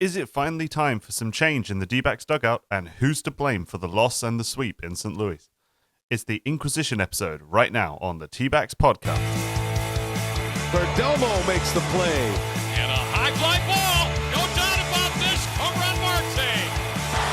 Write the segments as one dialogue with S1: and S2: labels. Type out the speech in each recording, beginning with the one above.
S1: Is it finally time for some change in the D-backs dugout, and who's to blame for the loss and the sweep in St. Louis? It's the Inquisition episode right now on the T-backs podcast.
S2: Perdomo makes the play.
S3: And a high fly ball. No doubt about this. Home run Marte.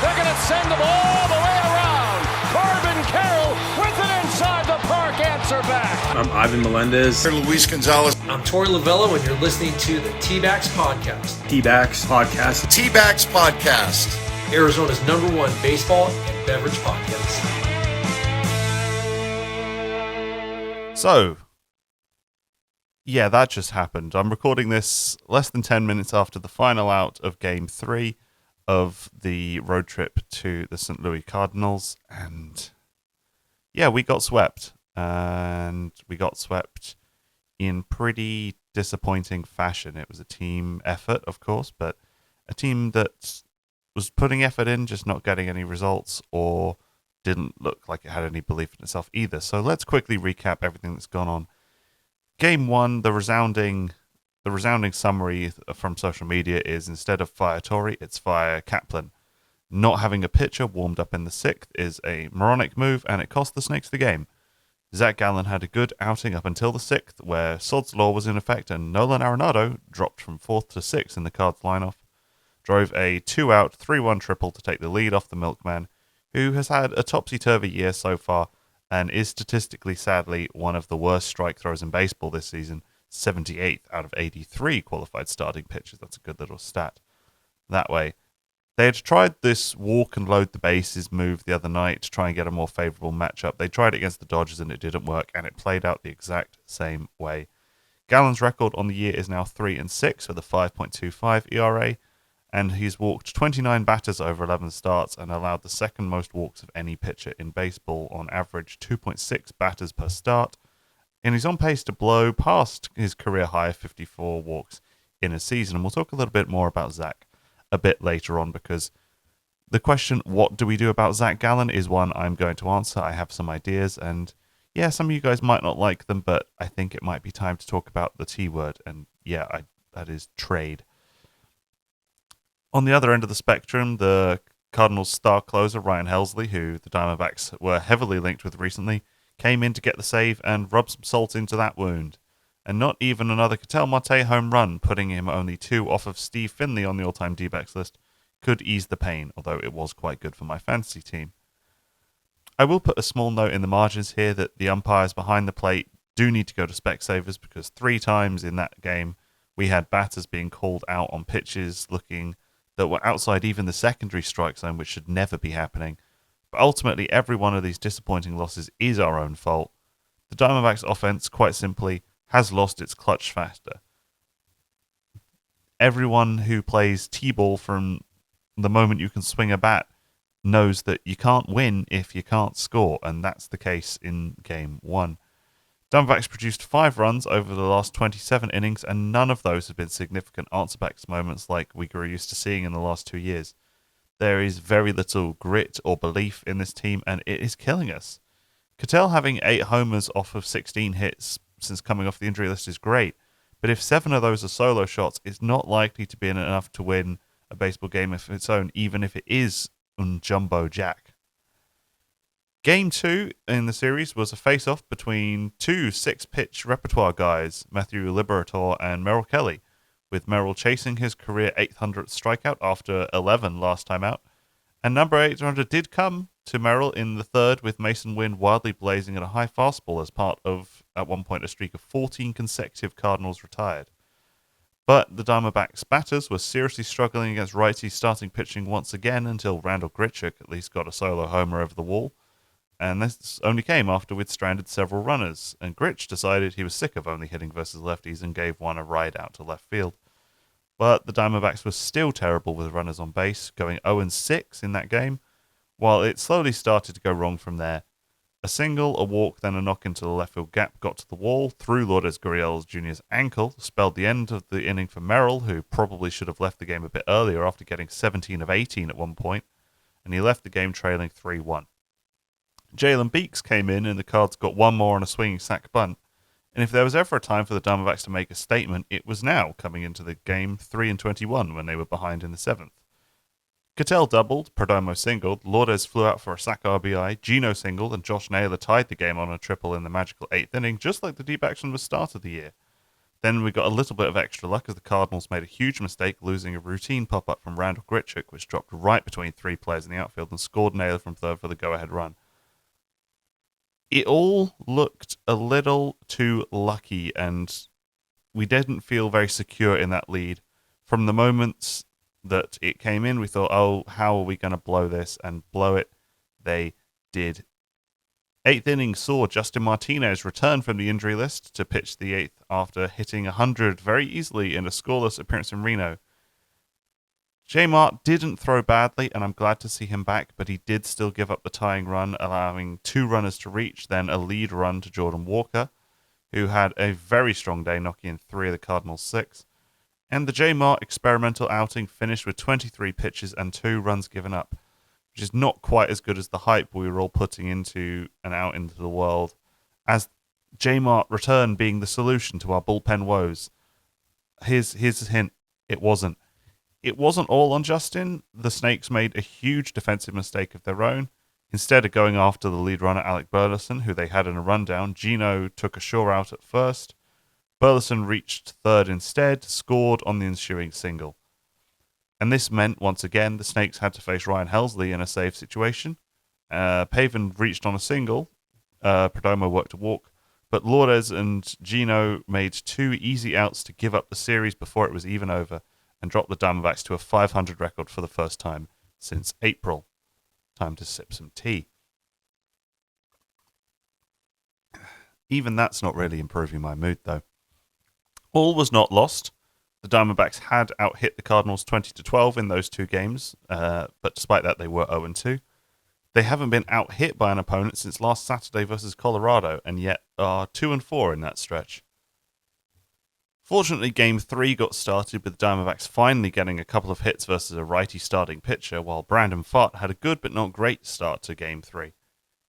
S4: They're going to send them all the way around. Corbin Carroll with an inside the park answer back.
S5: I'm Ivan Melendez.
S6: Luis Gonzalez.
S7: I'm Tori Lavello, and you're listening to the T-Backs Podcast.
S5: T-Backs Podcast.
S6: T-Backs Podcast.
S7: Arizona's #1 baseball and beverage podcast.
S1: So, yeah, that just happened. I'm recording this less than 10 minutes after the final out of Game 3 of the road trip to the St. Louis Cardinals. And, yeah, we got swept. And we got swept in pretty disappointing fashion. It was a team effort, of course, but a team that was putting effort in, just not getting any results, or didn't look like it had any belief in itself either. So let's quickly recap everything that's gone on. Game 1, the resounding summary from social media is instead of fire Torrey, it's fire Kaplan. Not having a pitcher warmed up in the 6th is a moronic move, and it cost the Snakes the game. Zach Gallen had a good outing up until the 6th, where Sod's Law was in effect, and Nolan Arenado dropped from 4th to 6th in the Cards lineup. Drove a 2-out, 3-1 triple to take the lead off the Milkman, who has had a topsy-turvy year so far, and is statistically, sadly, one of the worst strike throws in baseball this season, 78th out of 83 qualified starting pitchers. That's a good little stat that way. They had tried this walk and load the bases move the other night to try and get a more favorable matchup. They tried it against the Dodgers and it didn't work, and it played out the exact same way. Gallen's record on the year is now 3-6 with a 5.25 ERA, and he's walked 29 batters over 11 starts and allowed the second most walks of any pitcher in baseball, on average 2.6 batters per start, and he's on pace to blow past his career high of 54 walks in a season. And we'll talk a little bit more about Zach a bit later on, because the question, what do we do about Zach Gallen, is one I'm going to answer. I have some ideas, and yeah, some of you guys might not like them, but I think it might be time to talk about the T word, and yeah, that is trade. On the other end of the spectrum, the Cardinals' star closer, Ryan Helsley, who the Diamondbacks were heavily linked with recently, came in to get the save and rub some salt into that wound. And not even another Ketel Marte home run, putting him only 2 off of Steve Finley on the all-time D-backs list, could ease the pain, although it was quite good for my fantasy team. I will put a small note in the margins here that the umpires behind the plate do need to go to Specsavers, because 3 times in that game we had batters being called out on pitches looking that were outside even the secondary strike zone, which should never be happening. But ultimately, every one of these disappointing losses is our own fault. The Diamondbacks' offense, quite simply, has lost its clutch factor. Everyone who plays T-ball from the moment you can swing a bat knows that you can't win if you can't score, and that's the case in Game 1. Diamondbacks produced 5 runs over the last 27 innings, and none of those have been significant answerbacks moments like we were used to seeing in the last 2 years. There is very little grit or belief in this team, and it is killing us. Ketel having 8 homers off of 16 hits since coming off the injury list is great, but if 7 of those are solo shots, it's not likely to be enough to win a baseball game of its own, even if it is on Jumbo Jack. Game 2 in the series was a face-off between 2 6-pitch repertoire guys, Matthew Liberatore and Merrill Kelly, with Merrill chasing his career 800th strikeout after 11 last time out. And number 800 did come to Merrill in the 3rd, with Mason Wynn wildly blazing at a high fastball as part of, at one point, a streak of 14 consecutive Cardinals retired. But the Diamondbacks batters were seriously struggling against righty starting pitching once again, until Randall Grichuk at least got a solo homer over the wall. And this only came after we'd stranded several runners, and Grich decided he was sick of only hitting versus lefties and gave one a ride out to left field. But the Diamondbacks were still terrible with runners on base, going 0-6 in that game, while it slowly started to go wrong from there. A single, a walk, then a knock into the left field gap got to the wall through Lourdes Gurriel Jr.'s ankle, spelled the end of the inning for Merrill, who probably should have left the game a bit earlier after getting 17 of 18 at one point, and he left the game trailing 3-1. Jalen Beeks came in, and the Cards got one more on a swinging sac bunt, And if there was ever a time for the Diamondbacks to make a statement, it was now, coming into the game 3-21 when they were behind in the 7th. Cattell doubled, Perdomo singled, Lourdes flew out for a sac RBI, Gino singled, and Josh Naylor tied the game on a triple in the magical 8th inning, just like the D-backs from the start of the year. Then we got a little bit of extra luck as the Cardinals made a huge mistake, losing a routine pop-up from Randall Grichuk, which dropped right between 3 players in the outfield and scored Naylor from third for the go-ahead run. It all looked a little too lucky, and we didn't feel very secure in that lead. From the moments that it came in, we thought, oh, how are we going to blow this? And blow it, they did. 8th inning saw Justin Martinez return from the injury list to pitch the 8th after hitting 100 very easily in a scoreless appearance in Reno. J-Mart didn't throw badly, and I'm glad to see him back, but he did still give up the tying run, allowing 2 runners to reach, then a lead run to Jordan Walker, who had a very strong day, knocking in 3 of the Cardinals' 6. And the J-Mart experimental outing finished with 23 pitches and 2 runs given up, which is not quite as good as the hype we were all putting into and out into the world, as J-Mart return being the solution to our bullpen woes. Here's a hint. It wasn't. It wasn't all on Justin. The Snakes made a huge defensive mistake of their own. Instead of going after the lead runner, Alec Burleson, who they had in a rundown, Gino took a sure out at first. Burleson reached third instead, scored on the ensuing single. And this meant, once again, the Snakes had to face Ryan Helsley in a save situation. Pavin reached on a single. Perdomo worked a walk. But Lourdes and Gino made 2 easy outs to give up the series before it was even over and dropped the Diamondbacks to a 500 record for the first time since April. Time to sip some tea. Even that's not really improving my mood, though. All was not lost. The Diamondbacks had out-hit the Cardinals 20-12 in those 2 games, but despite that, they were 0-2. They haven't been out-hit by an opponent since last Saturday versus Colorado, and yet are 2-4 in that stretch. Fortunately, Game 3 got started with the Diamondbacks finally getting a couple of hits versus a righty starting pitcher, while Brandon Pfaadt had a good but not great start to Game 3.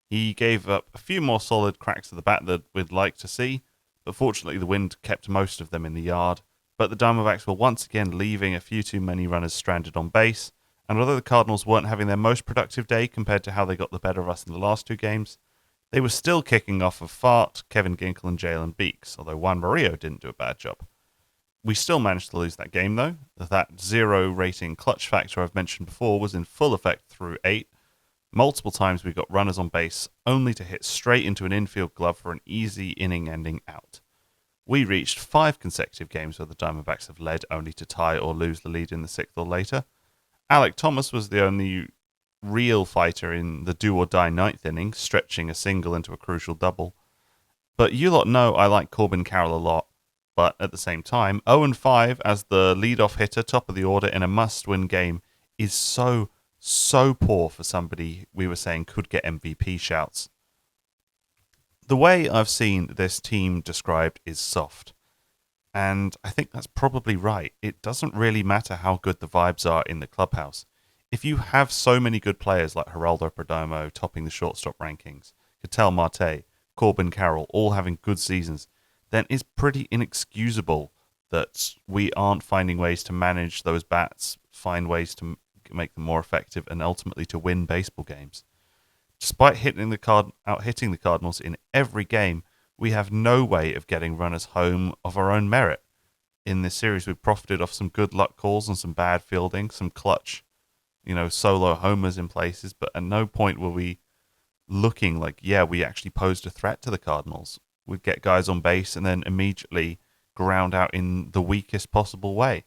S1: He gave up a few more solid cracks of the bat that we'd like to see, but fortunately the wind kept most of them in the yard. But the Diamondbacks were once again leaving a few too many runners stranded on base, and although the Cardinals weren't having their most productive day compared to how they got the better of us in the last 2 games, they were still kicking off of Pfaadt, Kevin Ginkel, and Jalen Beeks, although Juan Murillo didn't do a bad job. We still managed to lose that game, though. That 0 rating clutch factor I've mentioned before was in full effect through 8. Multiple times we got runners on base, only to hit straight into an infield glove for an easy inning-ending out. We reached 5 consecutive games where the Diamondbacks have led only to tie or lose the lead in the 6th or later. Alec Thomas was the only real fighter in the do-or-die 9th inning, stretching a single into a crucial double. But you lot know I like Corbin Carroll a lot, but at the same time, 0-5 as the leadoff hitter, top of the order in a must-win game is so poor for somebody we were saying could get MVP shouts. The way I've seen this team described is soft. And I think that's probably right. It doesn't really matter how good the vibes are in the clubhouse. If you have so many good players like Geraldo Perdomo topping the shortstop rankings, Ketel Marte, Corbin Carroll all having good seasons, then it's pretty inexcusable that we aren't finding ways to manage those bats, find ways to make them more effective, and ultimately to win baseball games. Despite out-hitting the Cardinals in every game, we have no way of getting runners home of our own merit. In this series, we've profited off some good luck calls and some bad fielding, some clutch, solo homers in places, but at no point were we looking like, we actually posed a threat to the Cardinals. We'd get guys on base and then immediately ground out in the weakest possible way.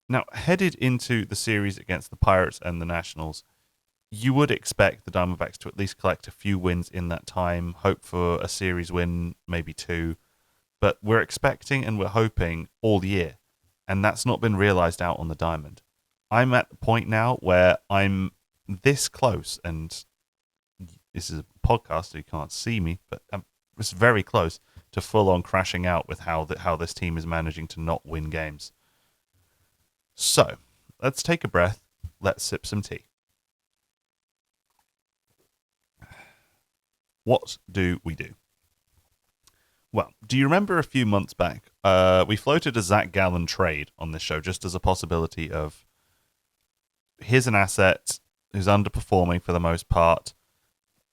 S1: Now, headed into the series against the Pirates and the Nationals, you would expect the Diamondbacks to at least collect a few wins in that time, hope for a series win, maybe 2. But we're expecting and we're hoping all year, and that's not been realized out on the diamond. I'm at the point now where I'm this close, and this is a podcast, so you can't see me, but it's very close to full-on crashing out with how this team is managing to not win games. So, let's take a breath. Let's sip some tea. What do? Well, do you remember a few months back, we floated a Zach Gallen trade on this show just as a possibility of here's an asset who's underperforming for the most part.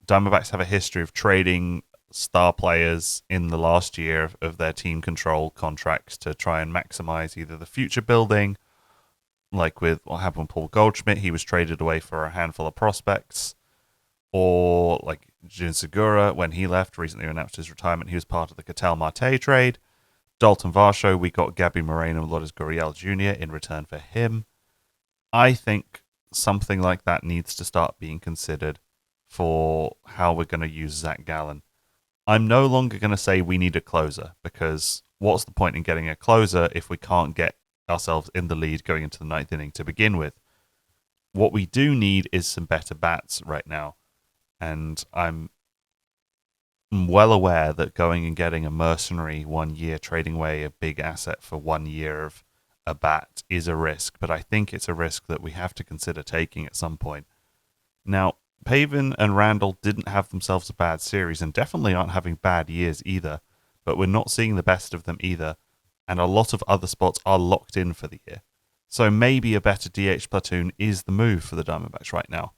S1: Diamondbacks have a history of trading star players in the last year of their team control contracts to try and maximize either the future building, like with what happened with Paul Goldschmidt, he was traded away for a handful of prospects, or like Jun Segura, when he left, recently announced his retirement, he was part of the Ketel Marte trade. Dalton Varsho, we got Gabby Moreno and Lourdes Gurriel Jr. in return for him. I think something like that needs to start being considered for how we're going to use Zach Gallen. I'm no longer going to say we need a closer, because what's the point in getting a closer if we can't get ourselves in the lead going into the ninth inning to begin with? What we do need is some better bats right now. And I'm well aware that going and getting a mercenary 1 year, trading away a big asset for 1 year of a bat is a risk, but I think it's a risk that we have to consider taking at some point. Now, Pavin and Randall didn't have themselves a bad series and definitely aren't having bad years either, but we're not seeing the best of them either, and a lot of other spots are locked in for the year. So maybe a better DH platoon is the move for the Diamondbacks right now.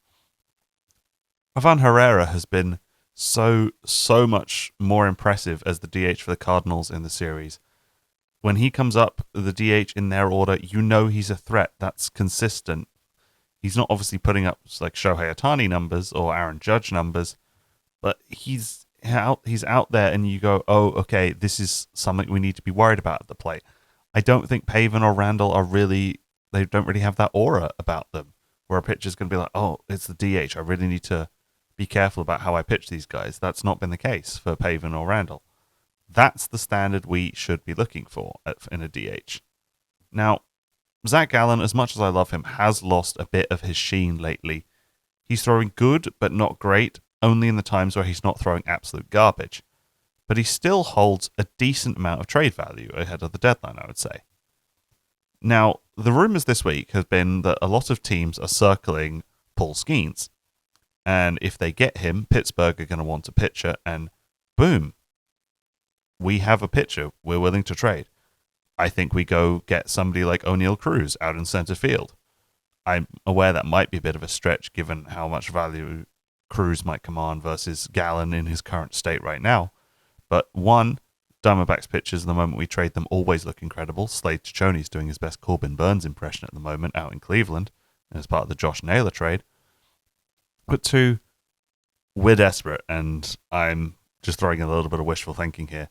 S1: Ivan Herrera has been so much more impressive as the DH for the Cardinals in the series. When he comes up, the DH in their order, you know he's a threat. That's consistent. He's not obviously putting up like Shohei Ohtani numbers or Aaron Judge numbers, but he's out there and you go, oh, okay, this is something we need to be worried about at the plate. I don't think Pavin or Randall they don't really have that aura about them, where a pitcher's going to be like, oh, it's the DH. I really need to be careful about how I pitch these guys. That's not been the case for Pavin or Randall. That's the standard we should be looking for in a DH. Now, Zach Gallen, as much as I love him, has lost a bit of his sheen lately. He's throwing good, but not great, only in the times where he's not throwing absolute garbage. But he still holds a decent amount of trade value ahead of the deadline, I would say. Now, the rumors this week have been that a lot of teams are circling Paul Skeens. And if they get him, Pittsburgh are going to want a pitcher, and boom, we have a pitcher we're willing to trade. I think we go get somebody like O'Neal Cruz out in center field. I'm aware that might be a bit of a stretch given how much value Cruz might command versus Gallen in his current state right now. But one, Diamondbacks pitchers, the moment we trade them, always look incredible. Slade Cicconi's doing his best Corbin Burns impression at the moment out in Cleveland as part of the Josh Naylor trade. But two, we're desperate, and I'm just throwing in a little bit of wishful thinking here.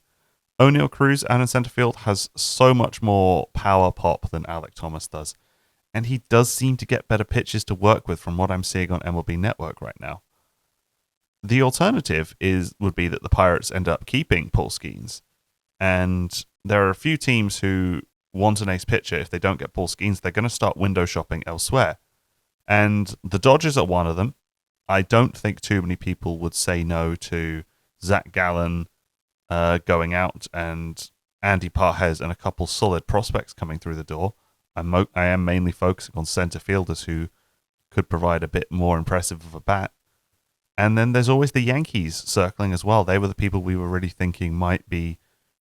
S1: O'Neal Cruz out in center field has so much more power pop than Alek Thomas does, and he does seem to get better pitches to work with from what I'm seeing on MLB Network right now. The alternative would be that the Pirates end up keeping Paul Skeens, and there are a few teams who want an ace pitcher. If they don't get Paul Skeens, they're going to start window shopping elsewhere, and the Dodgers are one of them. I don't think too many people would say no to Zach Gallen going out and Andy Parhez and a couple solid prospects coming through the door. I am mainly focusing on center fielders who could provide a bit more impressive of a bat. And then there's always the Yankees circling as well. They were the people we were really thinking might be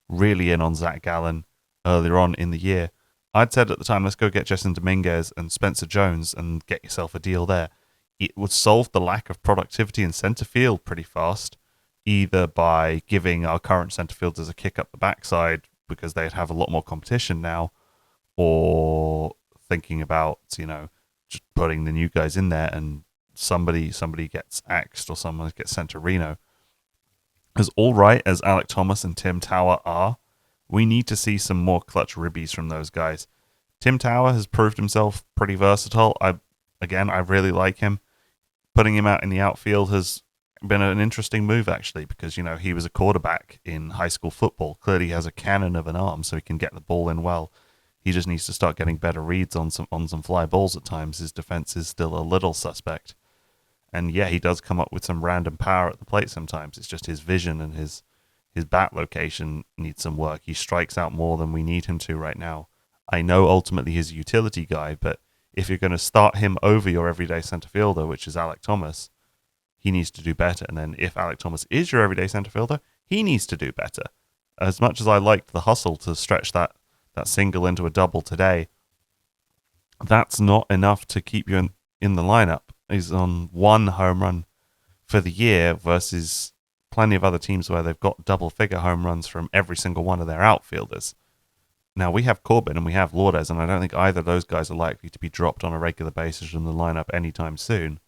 S1: really in on Zach Gallen earlier on in the year. I'd said at the time, let's go get Justin Dominguez and Spencer Jones and get yourself a deal there. It would solve the lack of productivity in center field pretty fast, either by giving our current center fielders a kick up the backside because they'd have a lot more competition now, or thinking about, just putting the new guys in there and somebody gets axed or someone gets sent to Reno. As all right as Alek Thomas and Tim Tower are, we need to see some more clutch ribbies from those guys. Tim Tower has proved himself pretty versatile. I really like him. Putting him out in the outfield has been an interesting move, actually, because, he was a quarterback in high school football. Clearly has a cannon of an arm, so he can get the ball in well. He just needs to start getting better reads on some fly balls at times. His defense is still a little suspect. And yeah, he does come up with some random power at the plate sometimes. It's just his vision and his bat location needs some work. He strikes out more than we need him to right now. I know ultimately he's a utility guy, but if you're going to start him over your everyday center fielder, which is Alek Thomas, he needs to do better. And then if Alek Thomas is your everyday center fielder, he needs to do better. as much as I liked the hustle to stretch that single into a double today, that's not enough to keep you in the lineup. He's on 1 home run for the year versus plenty of other teams where they've got double-figure home runs from every single one of their outfielders. Now, we have Corbin and we have Lourdes, and I don't think either of those guys are likely to be dropped on a regular basis from the lineup anytime soon.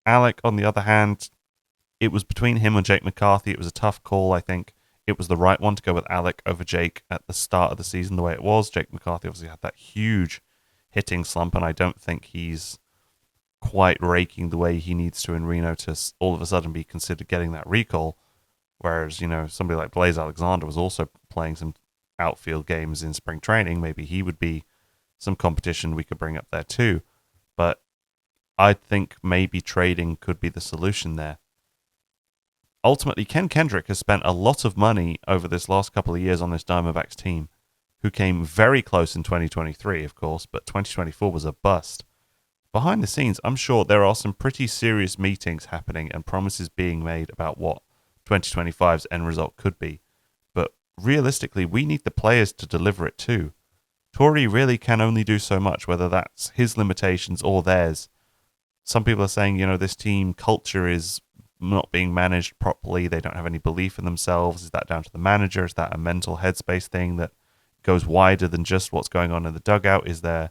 S1: Alec, on the other hand, it was between him and Jake McCarthy. It was a tough call, I think. It was the right one to go with Alec over Jake at the start of the season the way it was. Jake McCarthy obviously had that huge hitting slump, and I don't think he's quite raking the way he needs to in Reno to all of a sudden be considered getting that recall. Whereas, somebody like Blaze Alexander was also playing some outfield games in spring training. Maybe he would be some competition we could bring up there too. But I think maybe trading could be the solution there. Ultimately, Ken Kendrick has spent a lot of money over this last couple of years on this Diamondbacks team, who came very close in 2023, of course, but 2024 was a bust. Behind the scenes, I'm sure there are some pretty serious meetings happening and promises being made about what 2025's end result could be. But realistically, we need the players to deliver it too. Torey really can only do so much, whether that's his limitations or theirs. Some people are saying, this team culture is not being managed properly. They don't have any belief in themselves. Is that down to the manager? Is that a mental headspace thing that goes wider than just what's going on in the dugout? Is there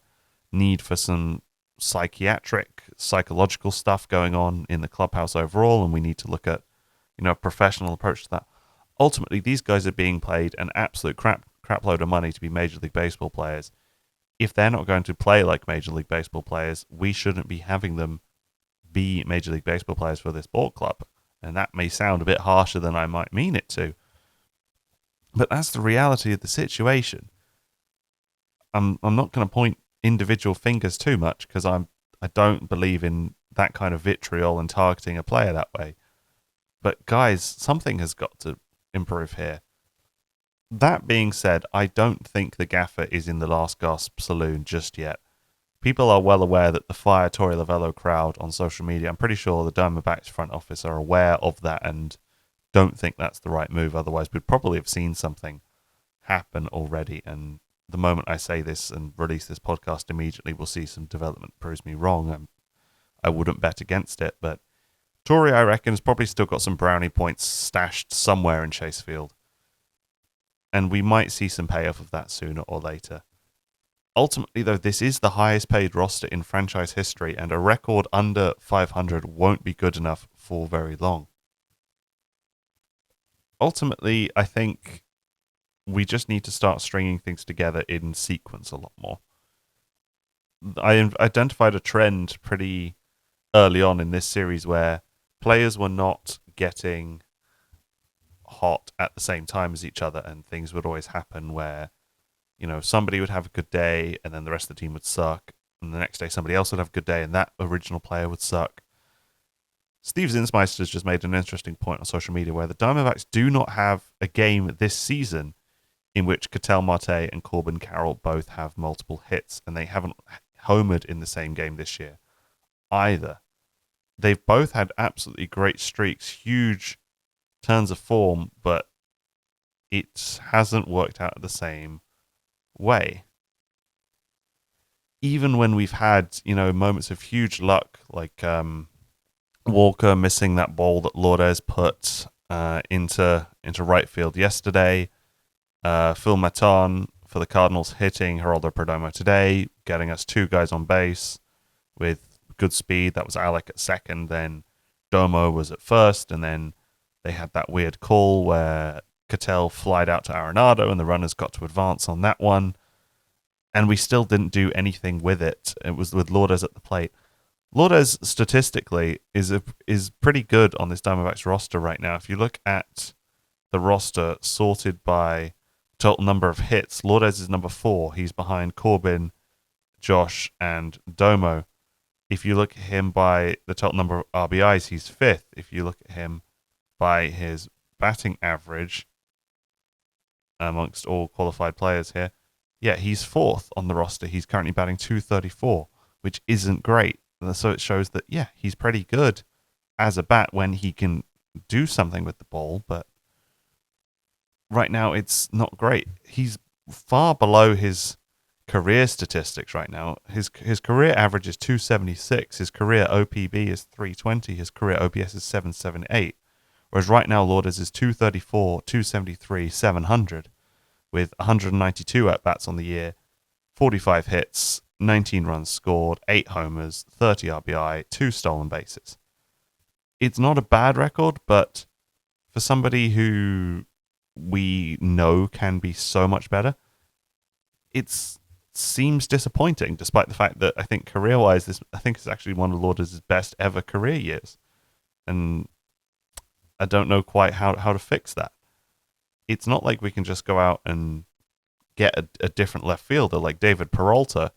S1: need for some psychological stuff going on in the clubhouse overall? And we need to look at, a professional approach to that. Ultimately, these guys are being paid an absolute crap load of money to be Major League Baseball players. If they're not going to play like Major League Baseball players, we shouldn't be having them be Major League Baseball players for this ball club. And that may sound a bit harsher than I might mean it to. But that's the reality of the situation. I'm not going to point individual fingers too much because I don't believe in that kind of vitriol and targeting a player that way. But guys, something has got to improve here. That being said, I don't think the gaffer is in the last gasp saloon just yet. People are well aware that the Fire Torey Lovello crowd on social media, I'm pretty sure the Diamondbacks front office are aware of that and don't think that's the right move. Otherwise, we'd probably have seen something happen already. And the moment I say this and release this podcast, immediately we'll see some development proves me wrong. I wouldn't bet against it, but Torey, I reckon, has probably still got some brownie points stashed somewhere in Chase Field. And we might see some payoff of that sooner or later. Ultimately, though, this is the highest paid roster in franchise history, and a record under 500 won't be good enough for very long. Ultimately, I think we just need to start stringing things together in sequence a lot more. I identified a trend pretty early on in this series where players were not getting hot at the same time as each other, and things would always happen where, somebody would have a good day and then the rest of the team would suck, and the next day somebody else would have a good day and that original player would suck. Steve Zinsmeister's just made an interesting point on social media where the Diamondbacks do not have a game this season in which Ketel Marte and Corbin Carroll both have multiple hits, and they haven't homered in the same game this year either. They've both had absolutely great streaks, huge turns of form, but it hasn't worked out the same way. Even when we've had, moments of huge luck, like Walker missing that ball that Lourdes put into right field yesterday, Phil Maton for the Cardinals hitting Geraldo Perdomo today, getting us 2 guys on base with good speed. That was Alec at second, then Domo was at first, and then they had that weird call where Ketel flied out to Arenado and the runners got to advance on that one, and we still didn't do anything with it. It was with Lourdes at the plate. Lourdes statistically is pretty good on this Diamondbacks roster right now. If you look at the roster sorted by total number of hits, Lourdes is number 4. He's behind Corbin, Josh, and Domo. If you look at him by the total number of RBIs, he's 5th. If you look at him by his batting average amongst all qualified players here, he's 4th on the roster. He's currently batting .234, which isn't great. So it shows that, he's pretty good as a bat when he can do something with the ball, but right now it's not great. He's far below his career statistics right now. His career average is 276. His career OPB is 320. His career OPS is 778. Whereas right now Lourdes is 234, 273, 700 with 192 at-bats on the year, 45 hits, 19 runs scored, 8 homers, 30 RBI, 2 stolen bases. It's not a bad record, but for somebody who we know can be so much better, it seems disappointing, despite the fact that I think career-wise, I think it's actually one of Lourdes' best ever career years. And I don't know quite how to fix that. It's not like we can just go out and get a different left fielder. Like David Peralta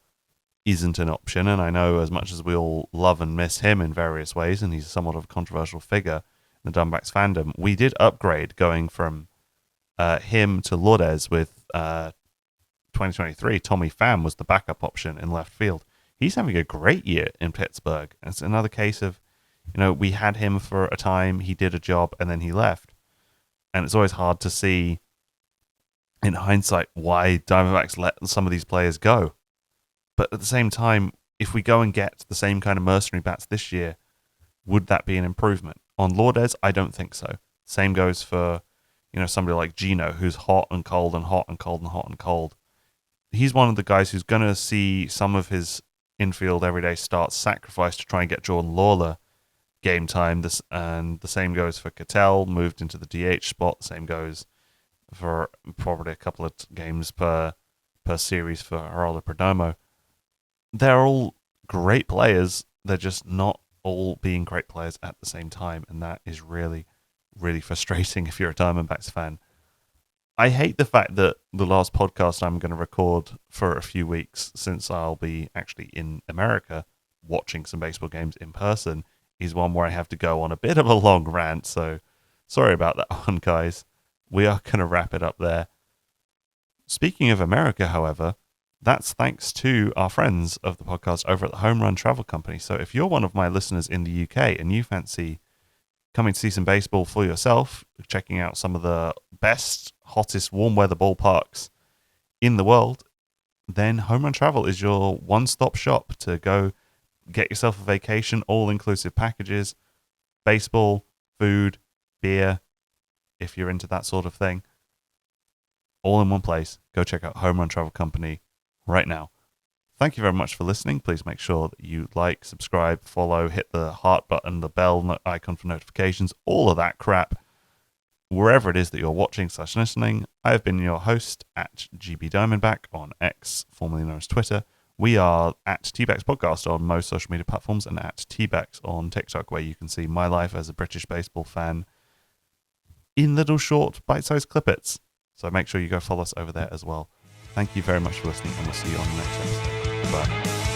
S1: isn't an option, and I know as much as we all love and miss him in various ways, and he's somewhat of a controversial figure in the Diamondbacks fandom, we did upgrade going from him to Lourdes with 2023. Tommy Pham was the backup option in left field. He's having a great year in Pittsburgh. It's another case of, we had him for a time, he did a job, and then he left. And it's always hard to see, in hindsight, why Diamondbacks let some of these players go. But at the same time, if we go and get the same kind of mercenary bats this year, would that be an improvement? On Lourdes, I don't think so. Same goes for, somebody like Gino, who's hot and cold and hot and cold and hot and cold. He's one of the guys who's going to see some of his infield everyday starts sacrificed to try and get Jordan Lawler game time. And the same goes for Cattell, moved into the DH spot. The same goes for probably a couple of games per series for Geraldo Perdomo. They're all great players. They're just not all being great players at the same time. And that is really, really frustrating if you're a Diamondbacks fan. I hate the fact that the last podcast I'm going to record for a few weeks, since I'll be actually in America watching some baseball games in person, is one where I have to go on a bit of a long rant. So sorry about that one, guys. We are going to wrap it up there. Speaking of America, however, that's thanks to our friends of the podcast over at the Home Run Travel Company. So if you're one of my listeners in the UK and you fancy coming to see some baseball for yourself, checking out some of the best, hottest warm weather ballparks in the world, then Home Run Travel is your one-stop shop to go get yourself a vacation, all-inclusive packages, baseball, food, beer, if you're into that sort of thing. All in one place. Go check out Home Run Travel Company right now. Thank you very much for listening. Please make sure that you like, subscribe, follow, hit the heart button, the bell icon for notifications, all of that crap. Wherever it is that you're watching / listening, I have been your host at GB Diamondback on X, formerly known as Twitter. We are at T-Backs Podcast on most social media platforms and at T-Backs on TikTok, where you can see my life as a British baseball fan in little short bite-sized clippets. So make sure you go follow us over there as well. Thank you very much for listening, and we'll see you on the next episode. Bye.